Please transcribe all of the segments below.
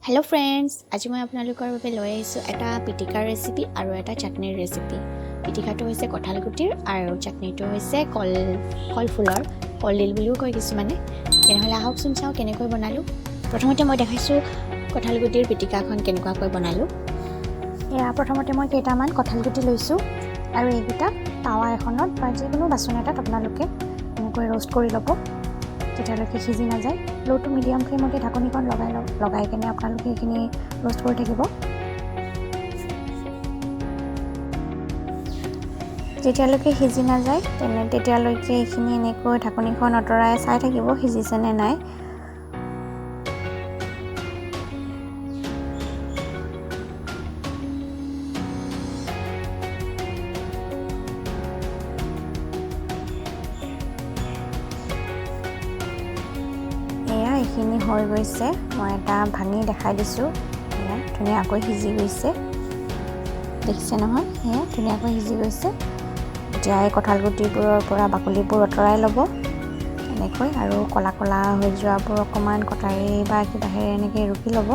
Hello friends, आज मैं आपनालोকৰ বাবে লৈ আহিছোঁ এটা পিটিকাৰ ৰেচিপি আৰু এটা চাটনিৰ ৰেচিপি। পিটিকাটো হৈছে কঁঠাল গুটিৰ আৰু চাটনিটো হৈছে কলফুলৰ কলডিল বুলিও কয় কিছুমানে। তেনেহ'লে আহকচোন চাওঁ কেনেকৈ বনালোঁ। প্ৰথমতে মই দেখাইছোঁ কঁঠাল গুটিৰ পিটিকাখন কেনেকুৱাকৈ বনালোঁ। এয়া প্ৰথমতে মই কেইটামান কঁঠাল গুটি লৈছোঁ আৰু এইকেইটা তাৱা এখনত বা যিকোনো বাচন এটাত আপোনালোকে এনেকৈ ৰ'ষ্ট কৰি ল'ব যেতিয়ালৈকে সিজি নাযায়। লো টু মিডিয়াম ফ্লেমতে ঢাকনিখন লগাই কিনে আপোনালোকে এইখিনি ৰ'ষ্ট কৰি থাকিব। যেতিয়ালৈকে সিজি নাযায় তেতিয়ালৈকে এইখিনি এনেকৈ ঢাকনিখন আঁতৰাই চাই থাকিব সিজিছে নে নাই। এইখিনি হৈ গৈছে, মই এটা ভাঙি দেখাই দিছোঁ। এয়া ধুনীয়াকৈ সিজি গৈছে, দেখিছে নহয়, এয়া ধুনীয়াকৈ সিজি গৈছে। এতিয়া এই কঁঠাল গুটিবোৰৰ পৰা বাকলিবোৰ আঁতৰাই ল'ব এনেকৈ, আৰু ক'লা ক'লা হৈ যোৱাবোৰ অকণমান কটাৰী বা কিবাহেৰে এনেকৈ ৰুকি ল'ব।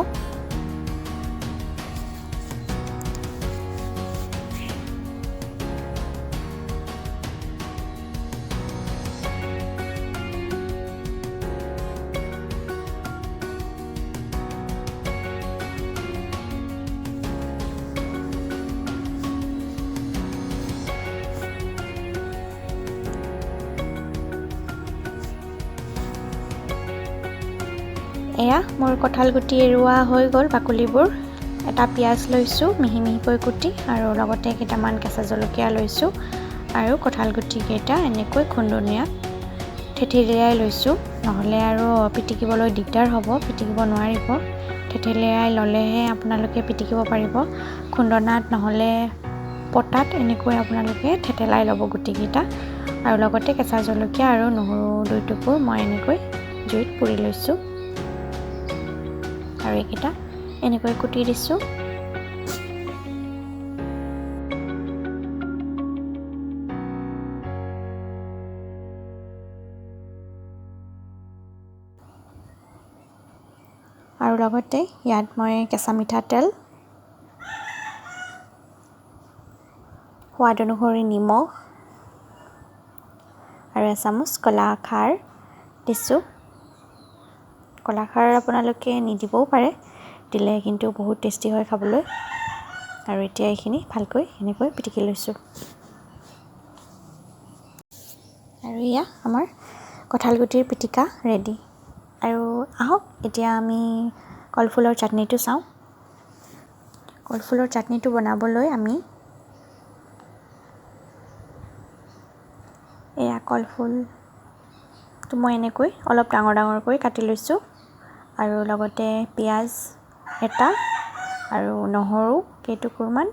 এয়া মোৰ কঁঠাল গুটি এৰুৱা হৈ গ'ল বাকলিবোৰ। এটা পিঁয়াজ লৈছোঁ মিহি মিহিকৈ কুটি, আৰু লগতে কেইটামান কেঁচা জলকীয়া লৈছোঁ, আৰু কঁঠাল গুটিকেইটা এনেকৈ খুন্দনিয়াত থেঠেলিয়াই লৈছোঁ, নহ'লে আৰু পিটিকিবলৈ দিগদাৰ হ'ব, পিটিকিব নোৱাৰিব। থেঠেলিয়াই ল'লেহে আপোনালোকে পিটিকিব পাৰিব। খুন্দনাত নহ'লে পটাত এনেকৈ আপোনালোকে থেঠেলাই ল'ব গুটিকেইটা, আৰু লগতে কেঁচা জলকীয়া আৰু নহৰু 2 টুকুৰ মই এনেকৈ জুইত পুৰি লৈছোঁ, আৰু এইকেইটা এনেকৈ কুটি দিছোঁ। আৰু লগতে ইয়াত মই কেঁচা মিঠাতেল, সোৱাদ অনুসৰি নিমখ আৰু এচামুচ কলাখাৰ দিছোঁ। কলাখাৰ আপোনালোকে নিদিবও পাৰে, দিলে কিন্তু বহুত টেষ্টি হয় খাবলৈ। আৰু এতিয়া এইখিনি ভালকৈ এনেকৈ পিটিকি লৈছোঁ। আৰু এয়া আমাৰ কঁঠাল গুটিৰ পিটিকা ৰেডি। আৰু আহক এতিয়া আমি কলফুলৰ চাটনিটো চাওঁ। কলফুলৰ চাটনিটো বনাবলৈ আমি এয়া কলফুলটো মই এনেকৈ অলপ ডাঙৰ ডাঙৰকৈ কাটি লৈছোঁ, আৰু লগতে পিঁয়াজ এটা, আৰু নহৰু কেইটুকুৰমান,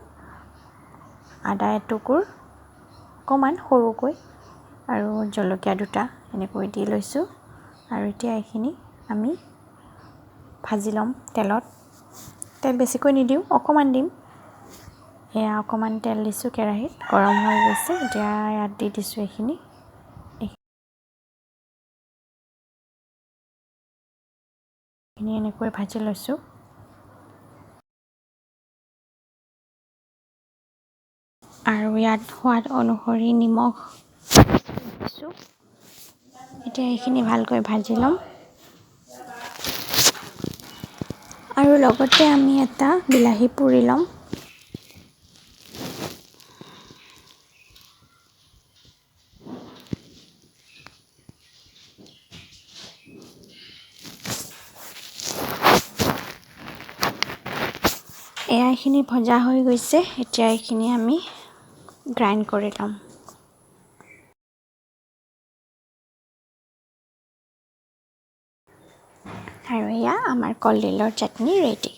আদা এটুকুৰ অকণমান সৰুকৈ, আৰু জলকীয়া 2টা এনেকৈ দি লৈছোঁ। আৰু এতিয়া এইখিনি আমি ভাজি ল'ম তেলত। তেল বেছিকৈ নিদিওঁ, অকণমান দিম। এয়া অকণমান তেল দিছোঁ কেৰাহীত, গৰম হৈ গৈছে। এতিয়া ইয়াত দি দিছোঁ এইখিনি এনেকৈ ভাজি লৈছোঁ। আৰু ইয়াত সোৱাদ অনুসৰি নিমখ দিছোঁ। এতিয়া এইখিনি ভালকৈ ভাজি ল'ম, আৰু লগতে আমি এটা বিলাহী পুৰি ল'ম। এইখিনি ভজা হৈ গৈছে, এতিয়া এইখিনি আমি গ্ৰাইণ্ড কৰি ল'ম। আৰু এয়া আমাৰ কলডিলৰ চাটনি ৰেডি।